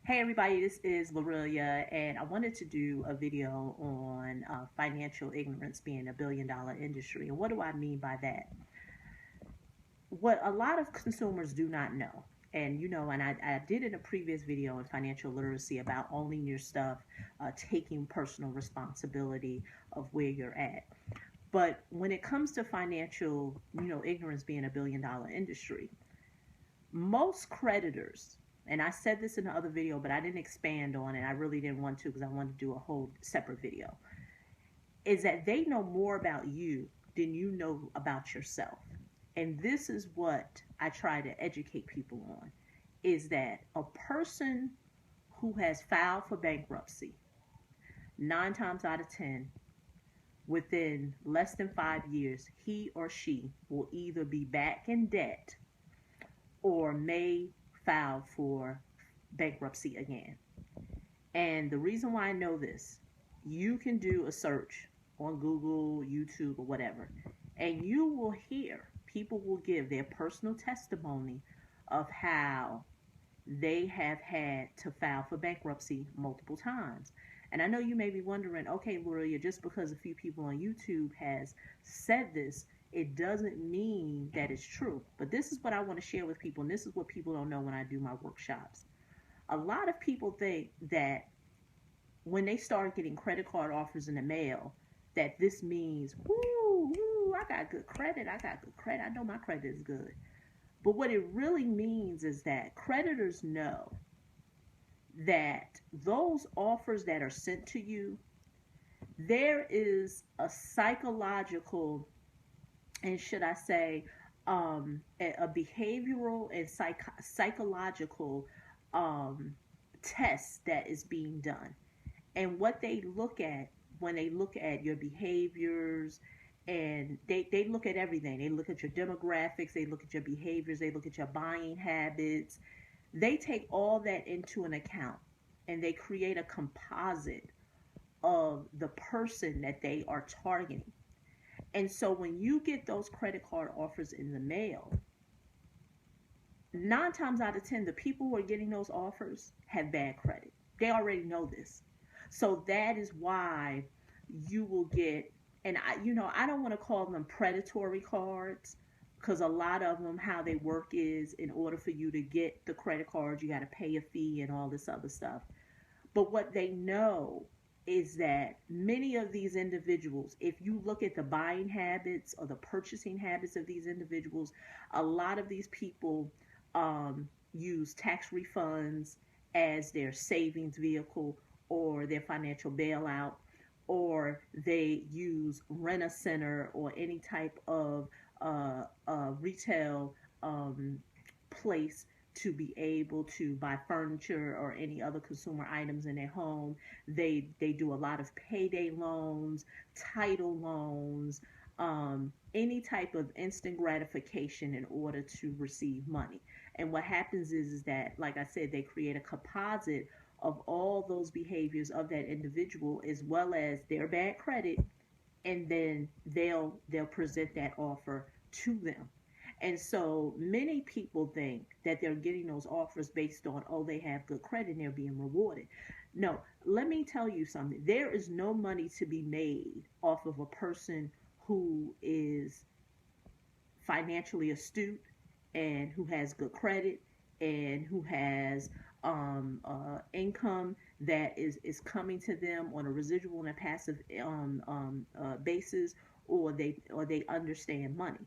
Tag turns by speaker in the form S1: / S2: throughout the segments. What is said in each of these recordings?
S1: Hey everybody, this is Lorelia, and I wanted to do a video on financial ignorance being $1 billion industry. And what do I mean by that? What a lot of consumers do not know, and I did in a previous video on financial literacy about owning your stuff, taking personal responsibility of where you're at. But when it comes to financial, ignorance being $1 billion industry, most creditors, and I said this in the other video, but I didn't expand on it. I really didn't want to because I wanted to do a whole separate video. Is that they know more about you than you know about yourself. And this is what I try to educate people on, is that a person who has filed for bankruptcy, 9 times out of 10, within less than 5 years, he or she will either be back in debt or may file for bankruptcy again. And the reason why I know this, you can do a search on Google, YouTube, or whatever, and you will hear people will give their personal testimony of how they have had to file for bankruptcy multiple times. And I know you may be wondering, okay, Lorelia, just because a few people on YouTube has said this, it doesn't mean that it's true. But this is what I want to share with people, and this is what people don't know when I do my workshops. A lot of people think that when they start getting credit card offers in the mail, that this means, woo, woo, I got good credit, I know my credit is good. But what it really means is that creditors know that those offers that are sent to you, there is a psychological, and should I say, a behavioral and psychological test that is being done. And what they look at when they look at your behaviors, and they look at everything. They look at your demographics, they look at your behaviors, they look at your buying habits. They take all that into an account, and they create a composite of the person that they are targeting. And so when you get those credit card offers in the mail, 9 times out of 10, the people who are getting those offers have bad credit. They already know this. So that is why you will get, and I don't want to call them predatory cards, because a lot of them, how they work is, in order for you to get the credit card, you got to pay a fee and all this other stuff. But what they know is that many of these individuals, if you look at the buying habits or the purchasing habits of these individuals, a lot of these people use tax refunds as their savings vehicle or their financial bailout, or they use Rent-A-Center or any type of retail place to be able to buy furniture or any other consumer items in their home. They do a lot of payday loans, title loans, any type of instant gratification in order to receive money. And what happens is that, like I said, they create a composite of all those behaviors of that individual, as well as their bad credit, and then they'll present that offer to them. And so many people think that they're getting those offers based on, oh, they have good credit and they're being rewarded. No, let me tell you something. There is no money to be made off of a person who is financially astute and who has good credit and who has income that is coming to them on a residual and a passive basis, or they understand money.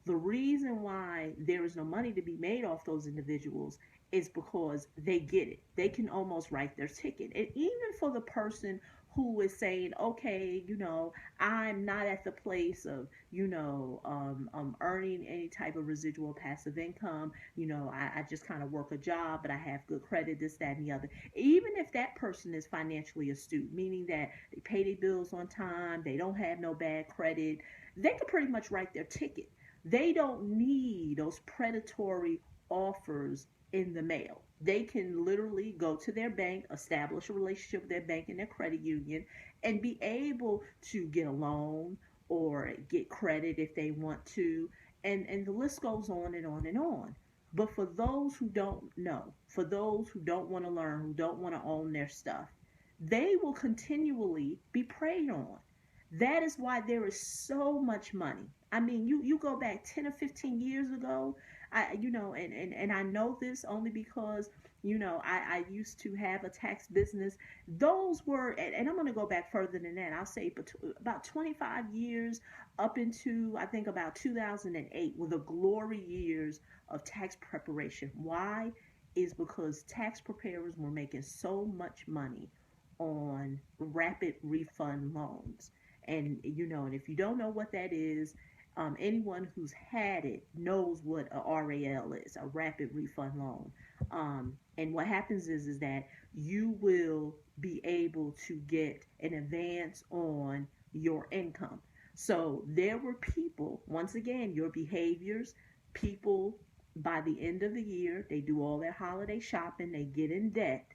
S1: The reason why there is no money to be made off those individuals is because they get it. They can almost write their ticket. And even for the person who is saying, okay, I'm not at the place of, earning any type of residual passive income. I just kind of work a job, but I have good credit, this, that, and the other. Even if that person is financially astute, meaning that they pay their bills on time, they don't have no bad credit, they can pretty much write their ticket. They don't need those predatory offers in the mail. They can literally go to their bank, establish a relationship with their bank and their credit union, and be able to get a loan or get credit if they want to. And the list goes on and on and on. But for those who don't know, for those who don't want to learn, who don't want to own their stuff, they will continually be preyed on. That is why there is so much money. I mean, you go back 10 or 15 years ago, and I know this only because, I used to have a tax business. Those were, and I'm going to go back further than that. I'll say about 25 years up into, I think, about 2008 were the glory years of tax preparation. Why? Is because tax preparers were making so much money on rapid refund loans. And and if you don't know what that is, anyone who's had it knows what a RAL is, a rapid refund loan. And what happens is that you will be able to get an advance on your income. So there were people, once again, your behaviors, people by the end of the year, they do all their holiday shopping, they get in debt,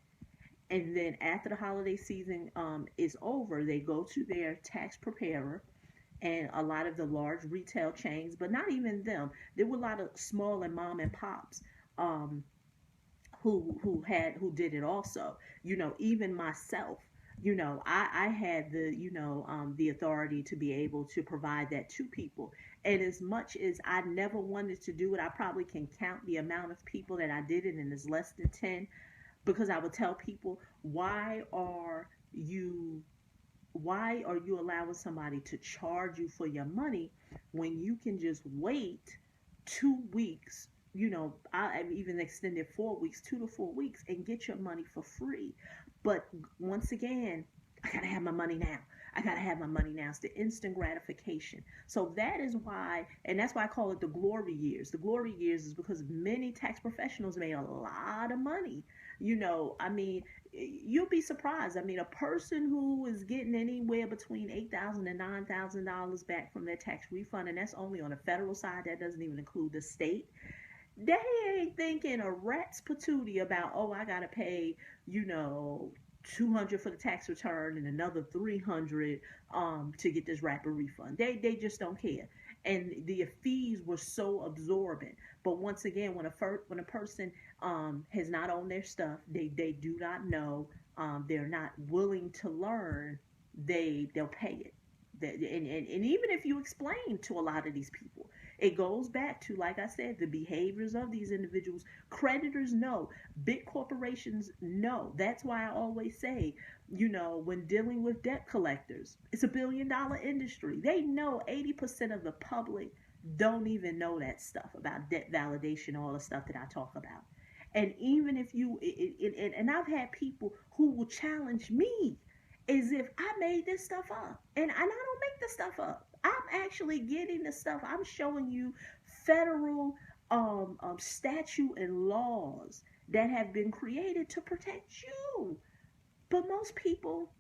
S1: and then after the holiday season is over, they go to their tax preparer, and a lot of the large retail chains, but not even them. There were a lot of small and mom and pops um, who did it also. Even myself. I had the authority to be able to provide that to people. And as much as I never wanted to do it, I probably can count the amount of people that I did it, and it's less than 10, because I would tell people, you why are you allowing somebody to charge you for your money when you can just wait 2 weeks? I've even extended 4 weeks, 2 to 4 weeks, and get your money for free. But once again, I gotta have my money now. I gotta have my money now. It's the instant gratification. So that is why, and that's why I call it the glory years. The glory years is because many tax professionals made a lot of money. I mean, you'll be surprised. I mean, a person who is getting anywhere between $8,000 and $9,000 back from their tax refund, and that's only on the federal side. That doesn't even include the state. They ain't thinking a rat's patootie about, oh, I gotta pay, 200 for the tax return and another 300 to get this rapid refund. They just don't care. And the fees were so absorbent. But once again, when a person has not owned their stuff, they do not know, they're not willing to learn, they'll pay it. And even if you explain to a lot of these people, it goes back to, like I said, the behaviors of these individuals. Creditors know, big corporations know. That's why I always say, when dealing with debt collectors, it's $1 billion industry. They know 80% of the public don't even know that stuff about debt validation, all the stuff that I talk about. And even if and I've had people who will challenge me as if I made this stuff up. And I don't make the stuff up. I'm actually getting the stuff. I'm showing you federal statute and laws that have been created to protect you. But most people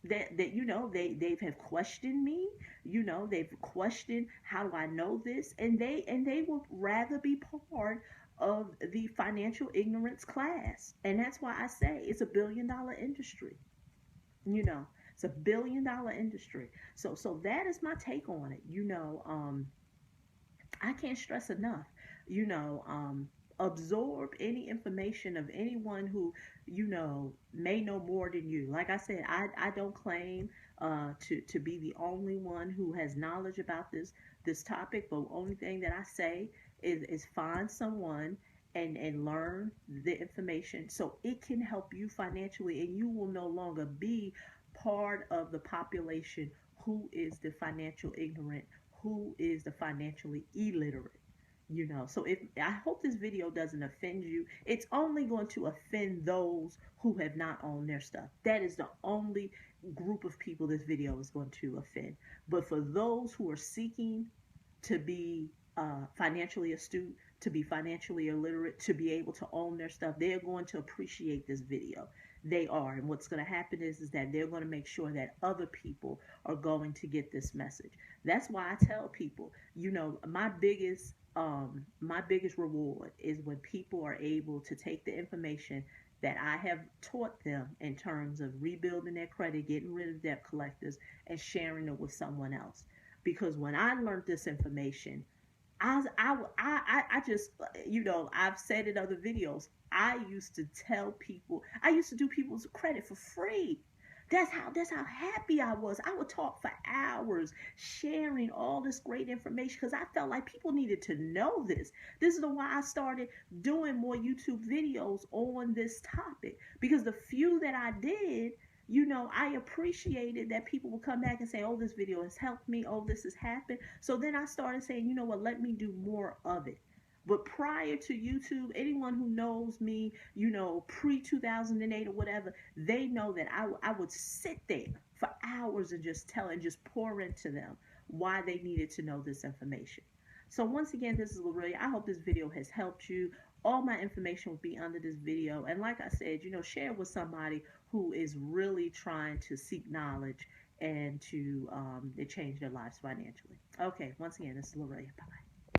S1: that they have questioned me. They've questioned, how do I know this? And they would rather be part of the financial ignorance class. And that's why I say it's $1 billion industry. It's $1 billion industry. So that is my take on it. I can't stress enough, absorb any information of anyone who, may know more than you. Like I said, I don't claim to be the only one who has knowledge about this topic, but the only thing that I say is find someone and learn the information so it can help you financially, and you will no longer be part of the population who is the financial ignorant, who is the financially illiterate. So if I hope this video doesn't offend you. It's only going to offend those who have not owned their stuff. That is the only group of people this video is going to offend. But for those who are seeking to be financially astute, to be financially illiterate, to be able to own their stuff, they're going to appreciate this video. They are. And what's going to happen is that they're going to make sure that other people are going to get this message. That's why I tell people, my biggest reward is when people are able to take the information that I have taught them in terms of rebuilding their credit, getting rid of debt collectors, and sharing it with someone else. Because when I learned this information, I just, I've said in other videos, I used to tell people, I used to do people's credit for free. That's how happy I was. I would talk for hours sharing all this great information because I felt like people needed to know this. This is the why I started doing more YouTube videos on this topic, because the few that I did, I appreciated that people would come back and say, oh, this video has helped me. Oh, this has happened. So then I started saying, you know what, let me do more of it. But prior to YouTube, anyone who knows me, pre 2008 or whatever, they know that I would sit there for hours and just tell and just pour into them why they needed to know this information. So once again, this is Lorelia. I hope this video has helped you. All my information will be under this video. And like I said, share it with somebody who is really trying to seek knowledge and to change their lives financially. Okay, once again, this is Lorelia. Bye.